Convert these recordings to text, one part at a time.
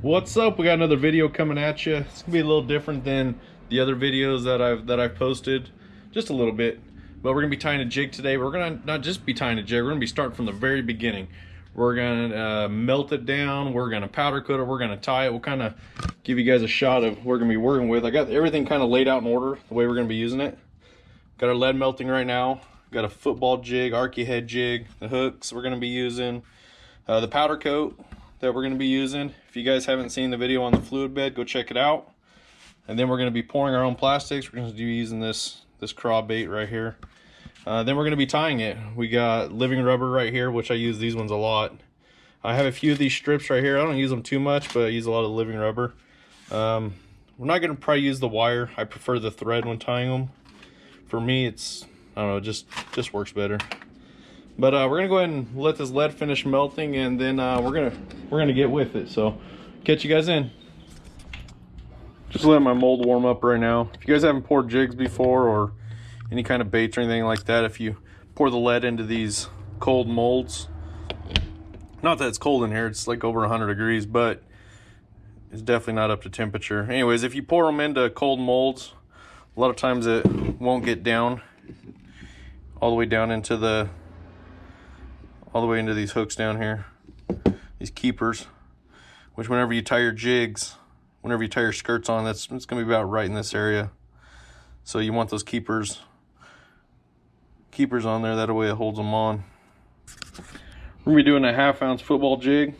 What's up? We got another video coming at you. It's gonna be a little different than the other videos that I've posted, just a little bit. But we're gonna be tying a jig today. We're gonna not just be tying a jig. We're gonna be starting from the very beginning. We're gonna melt it down. We're gonna powder coat it. We're gonna tie it. We'll kind of give you guys a shot of what we're gonna be working with. I got everything kind of laid out in order the way we're gonna be using it. Got our lead melting right now. Got a football jig, archy head jig, the hooks we're gonna be using, the powder coat that we're going to be using. If you guys haven't seen the video on the fluid bed, go check it out. And then we're going to be pouring our own plastics. We're going to be using this craw bait right here. Then we're going to be tying it. We got living rubber right here, which I use these ones a lot. I have a few of these strips right here. I don't use them too much, but I use a lot of living rubber. We're not going to probably use the wire. I prefer the thread when tying them. For me, it's, I don't know, just works better. But we're gonna go ahead and let this lead finish melting, and then we're gonna get with it. So catch you guys in. Just letting my mold warm up right now. If you guys haven't poured jigs before or any kind of baits or anything like that, if you pour the lead into these cold molds, not that it's cold in here, it's like over 100 degrees, but it's definitely not up to temperature. Anyways, if you pour them into cold molds, a lot of times it won't get down all the way down into these hooks down here, these keepers, which whenever you tie your jigs, whenever you tie your skirts on, it's going to be about right in this area. So you want those keepers on there, that way it holds them on. We're going to be doing a 1/2 ounce football jig.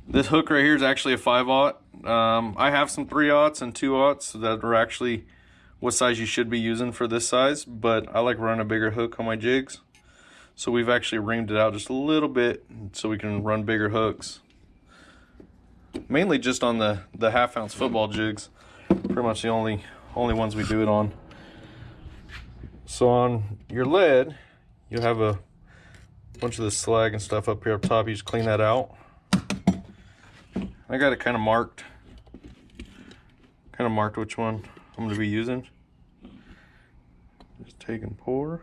This hook right here is actually a 5/0. I have some 3/0 and 2/0 that are actually what size you should be using for this size, but I like running a bigger hook on my jigs. So we've actually reamed it out just a little bit so we can run bigger hooks. Mainly just on the 1/2 ounce football jigs. Pretty much the only ones we do it on. So on your lead, you'll have a bunch of the slag and stuff up here up top. You just clean that out. I got it kind of marked which one I'm going to be using. Just take and pour.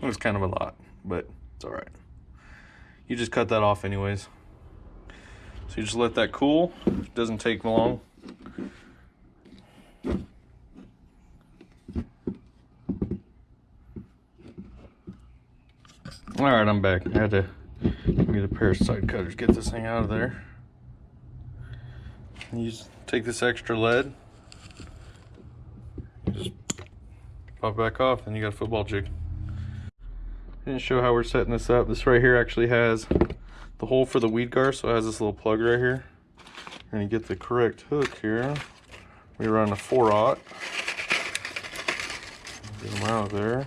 It was kind of a lot, but it's all right. You just cut that off anyways. So you just let that cool. It doesn't take long. All right, I'm back. I had to get a pair of side cutters, get this thing out of there. You just take this extra lead, you just pop it back off, and you got a football jig. Didn't show how we're setting this up. This right here actually has the hole for the weed guard, so it has this little plug right here. We're gonna get the correct hook here. We run a 4/0. Get them out of there.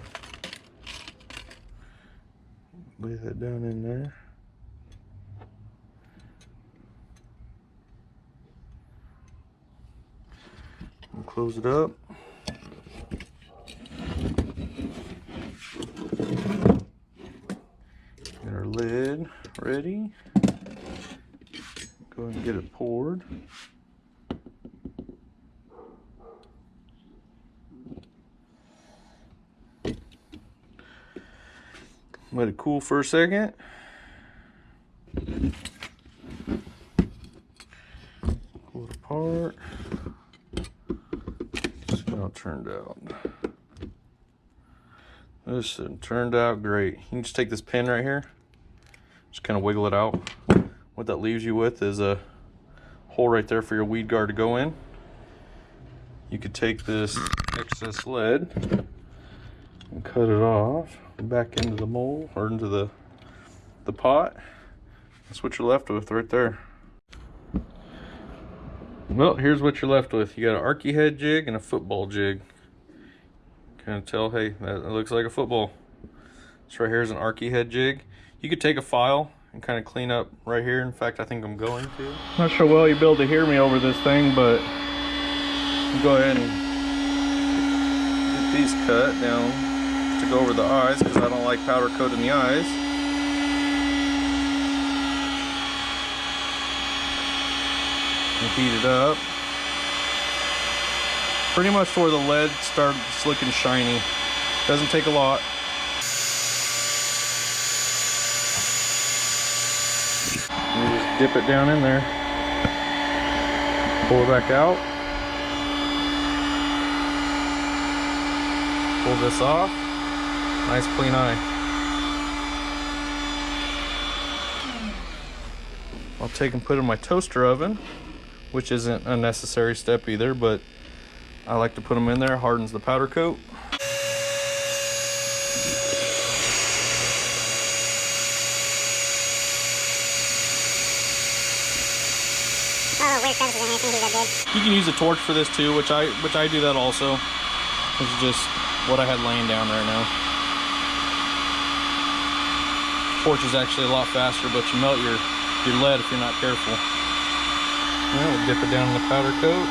Lay that down in there. And close it up. Get our lid ready. Go ahead and get it poured. Let it cool for a second. Pull it apart. See how it turned out. This turned out great. You can just take this pin right here, just kind of wiggle it out. What that leaves you with is a hole right there for your weed guard to go in. You could take this excess lead and cut it off back into the mold or into the pot. That's what you're left with right there. Well, here's what you're left with. You got an archy head jig and a football jig. Kind of tell, hey, that looks like a football. This right here is an archy head jig. You could take a file and kind of clean up right here. In fact, I think I'm going to. Not sure well you'll be able to hear me over this thing, but go ahead and get these cut down to go over the eyes, because I don't like powder coating the eyes. And heat it up. Pretty much to where the lead starts looking shiny. Doesn't take a lot. You just dip it down in there. Pull it back out. Pull this off. Nice clean eye. I'll take and put it in my toaster oven, which isn't a necessary step either, but I like to put them in there. Hardens the powder coat. You can use a torch for this too, which I do that also. This is just what I had laying down right now. Torch is actually a lot faster, but you melt your lead if you're not careful. Now we'll dip it down in the powder coat.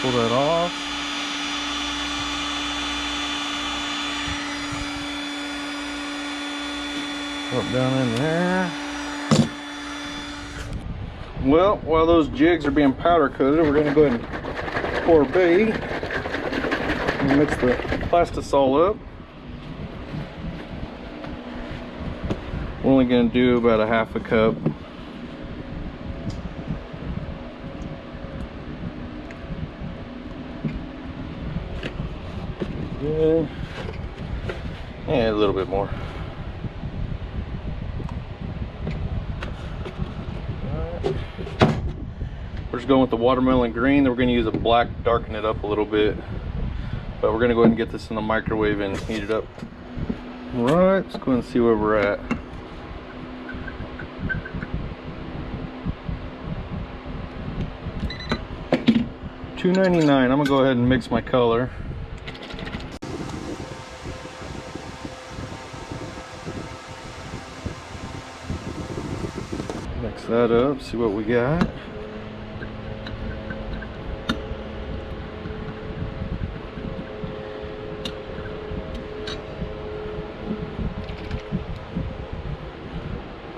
Pull that off. Up down in there. Well, while those jigs are being powder coated, we're going to go ahead and pour B and mix the plastisol up. We're only going to do about a half a cup. Good. And a little bit more. We're just going with the watermelon green. Then we're going to use a black to darken it up a little bit. But we're going to go ahead and get this in the microwave and heat it up. Alright, let's go ahead and see where we're at. $2.99. I'm going to go ahead and mix my color. Mix that up, see what we got.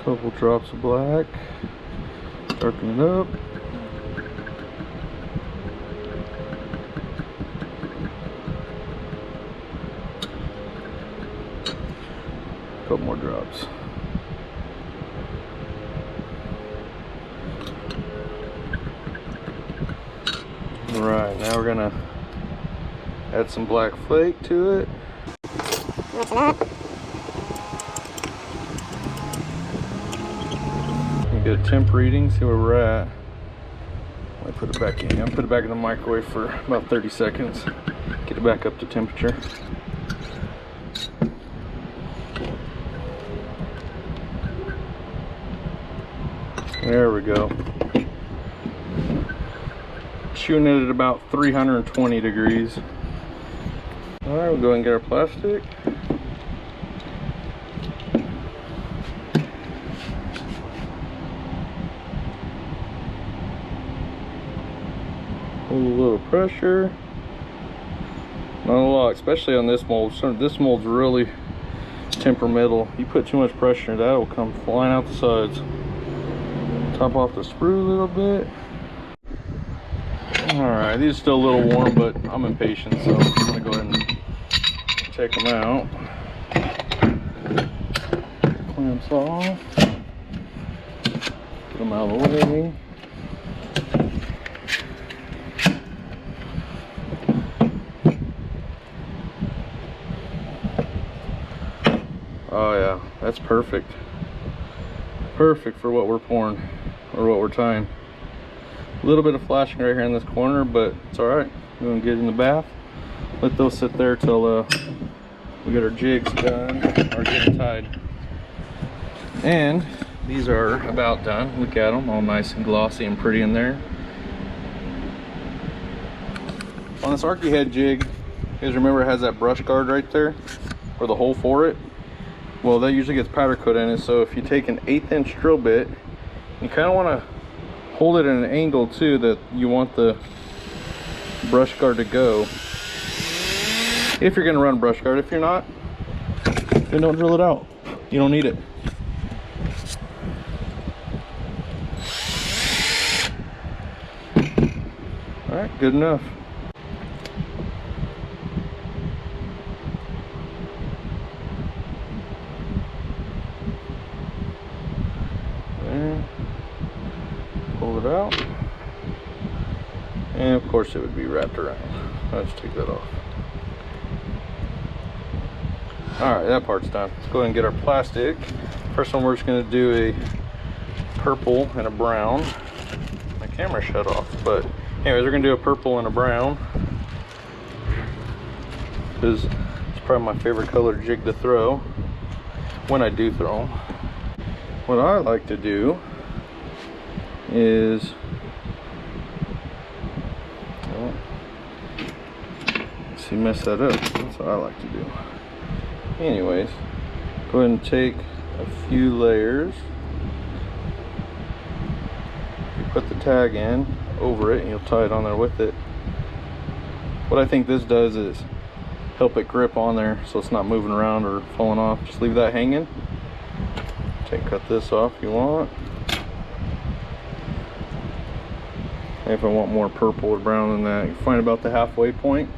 Couple drops of black, darken it up. Couple more drops. All right, now we're gonna add some black flake to it. Mix it up. Get a temp reading, see where we're at. I put it back in. I'm gonna put it back in the microwave for about 30 seconds. Get it back up to temperature. There we go. Shooting it at about 320 degrees. All right, we'll go ahead and get our plastic. Hold a little pressure. Not a lot, especially on this mold. This mold's really temperamental. You put too much pressure, that will come flying out the sides. Top off the sprue a little bit. Alright, these are still a little warm, but I'm impatient, so I'm gonna go ahead and take them out. Clamps off. Get them out of the way. Oh yeah, that's perfect. Perfect for what we're pouring, or what we're tying. A little bit of flashing right here in this corner, but it's alright. We're gonna get in the bath. Let those sit there till we get our jigs done, or getting tied. And these are about done. Look at them, all nice and glossy and pretty in there. On this Arky head jig, you guys remember it has that brush guard right there, or the hole for it? Well, that usually gets powder coat in it, so if you take an 1/8 inch drill bit, you kind of want to hold it at an angle too that you want the brush guard to go. If you're going to run brush guard, if you're not, then don't drill it out. You don't need it. All right, good enough. And of course it would be wrapped around. Let's take that off. Alright, that part's done. Let's go ahead and get our plastic. First one, we're just going to do a purple and a brown. My camera shut off, but anyways, we're going to do a purple and a brown. Because it's probably my favorite color jig to throw when I do throw them. What I like to do is, oh, see, mess that up. That's what I like to do. Anyways, go ahead and take a few layers. You put the tag in over it and you'll tie it on there with it. What I think this does is help it grip on there so it's not moving around or falling off. Just leave that hanging. Cut this off if you want. And if I want more purple or brown than that, you find about the halfway point.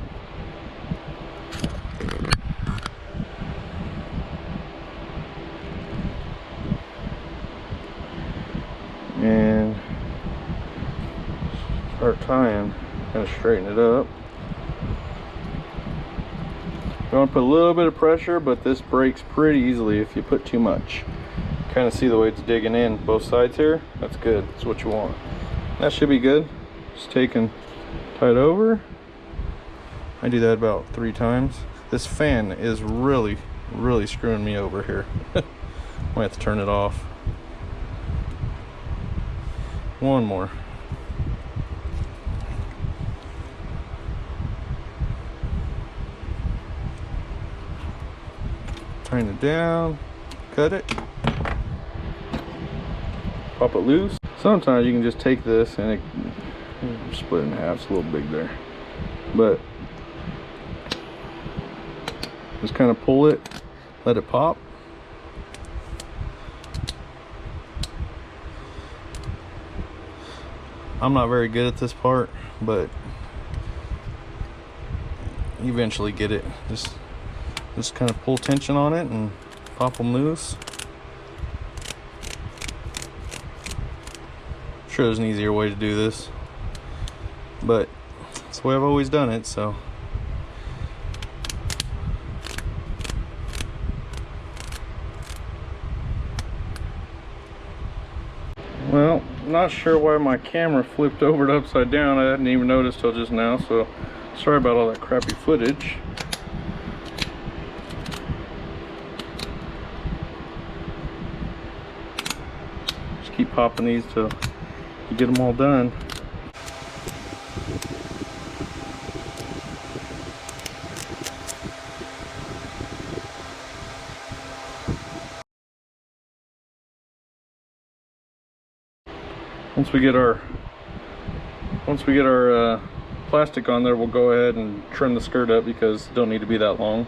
And start tying, kind of straighten it up. You want to put a little bit of pressure, but this breaks pretty easily if you put too much. Kind of see the way it's digging in both sides here. That's good. That's what you want. That should be good. Just take and tie it over. I do that about 3 times. This fan is really screwing me over here. I might have to turn it off. One more. Turn it down, cut it, pop it loose. Sometimes you can just take this and it split in half. It's a little big there, but just kind of pull it, let it pop. I'm not very good at this part, but you eventually get it. Just kind of pull tension on it and pop them loose. I'm sure there's an easier way to do this, but it's the way I've always done it, so. Well, not sure why my camera flipped over and upside down. I hadn't even noticed till just now, so sorry about all that crappy footage. Just keep popping these till you get them all done. Once we get our plastic on there, we'll go ahead and trim the skirt up because it don't need to be that long.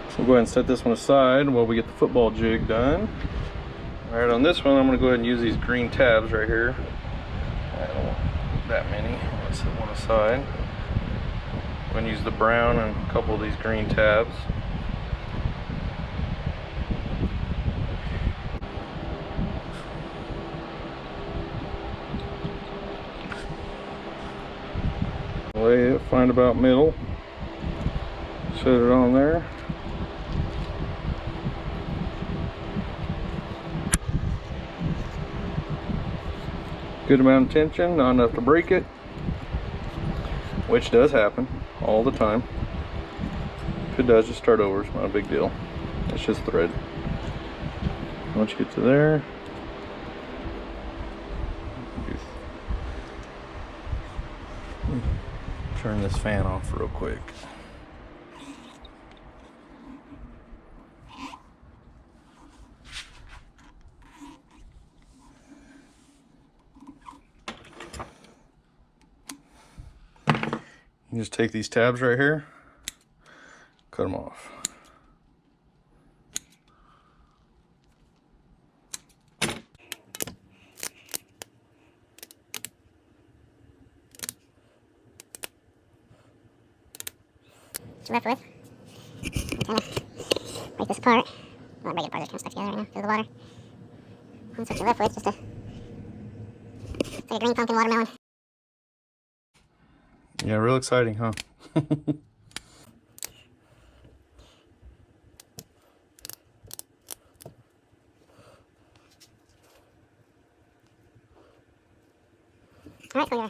So we'll go ahead and set this one aside while we get the football jig done. All right, on this one, I'm going to go ahead and use these green tabs right here. I don't want that many. Let's set one aside. I'm going to use the brown and a couple of these green tabs. Lay it, find about middle, set it on there. Good amount of tension, not enough to break it, which does happen all the time. If it does, just start over. It's not a big deal. It's just thread. Once you get to there, turn this fan off real quick. You just take these tabs right here, cut them off. Left with. Kind of break this apart. Not break it apart, they're kind of stuck together right now because of the water. That's what you're left with, just a It's like a green pumpkin watermelon. Yeah, real exciting, huh? Alright, so yeah.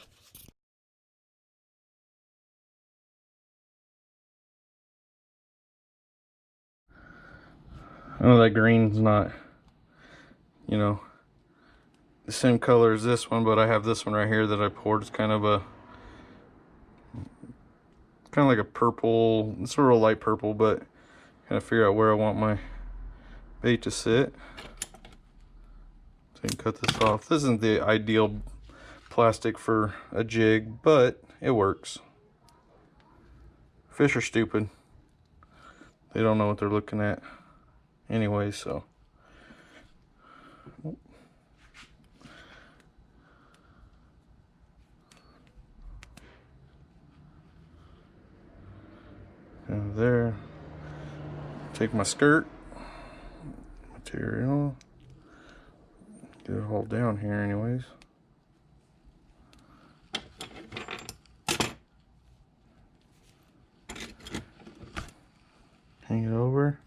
I know that green's not, you know, the same color as this one, but I have this one right here that I poured. It's kind of like a purple, it's sort of a light purple, but kind of figure out where I want my bait to sit. So you can cut this off. This isn't the ideal plastic for a jig, but it works. Fish are stupid. They don't know what they're looking at anyway, so. And there. Take my skirt material. Get it all down here anyways. Hang it over.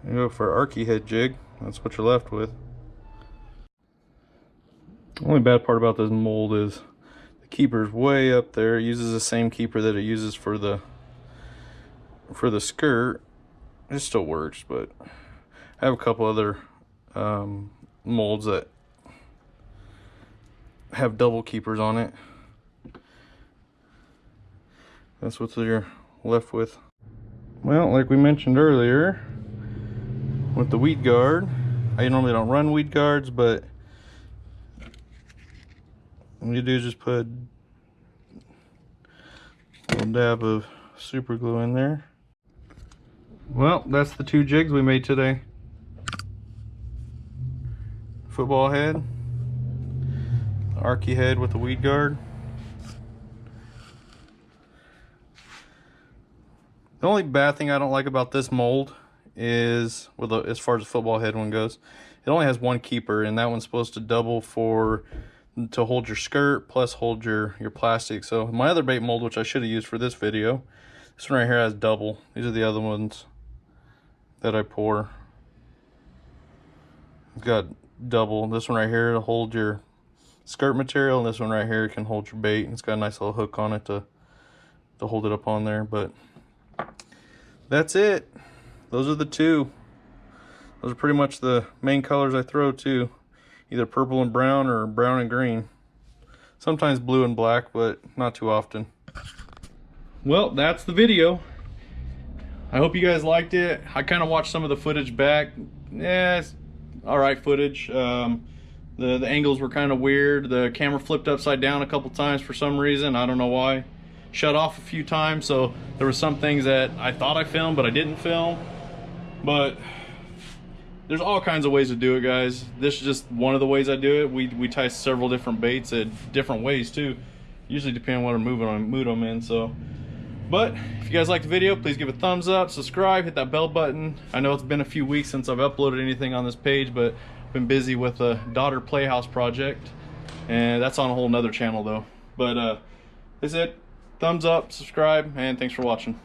You go for an arky head jig. That's what you're left with. The only bad part about this mold is the keeper's way up there. It uses the same keeper that it uses for the skirt. It still works, but I have a couple other molds that have double keepers on it. That's what you're left with. Well, like we mentioned earlier, with the weed guard, I normally don't run weed guards, but what you do is just put a little dab of super glue in there. Well, that's the two jigs we made today. Football head, arky head with the weed guard. The only bad thing I don't like about this mold is, as far as the football head one goes, it only has one keeper, and that one's supposed to double to hold your skirt plus hold your plastic. So my other bait mold, which I should have used for this video, this one right here has double. These are the other ones that I pour. It's got double. This one right here to hold your skirt material, and this one right here can hold your bait. It's got a nice little hook on it to hold it up on there. But that's it. Those are the two. Those are pretty much the main colors I throw too. Either purple and brown or brown and green. Sometimes blue and black, but not too often. Well, that's the video. I hope you guys liked it. I kind of watched some of the footage back. Yeah, it's all right footage. The angles were kind of weird. The camera flipped upside down a couple times for some reason. I don't know why. Shut off a few times, so there were some things that I thought I filmed, but I didn't film. But there's all kinds of ways to do it, guys. This is just one of the ways I do it. We tie several different baits at different ways too, usually depending on what mood I'm in. So, but if you guys like the video, please give it a thumbs up, subscribe, hit that bell button. I know it's been a few weeks since I've uploaded anything on this page, but I've been busy with a daughter playhouse project, and that's on a whole nother channel though. But that's it. Thumbs up, subscribe, and thanks for watching.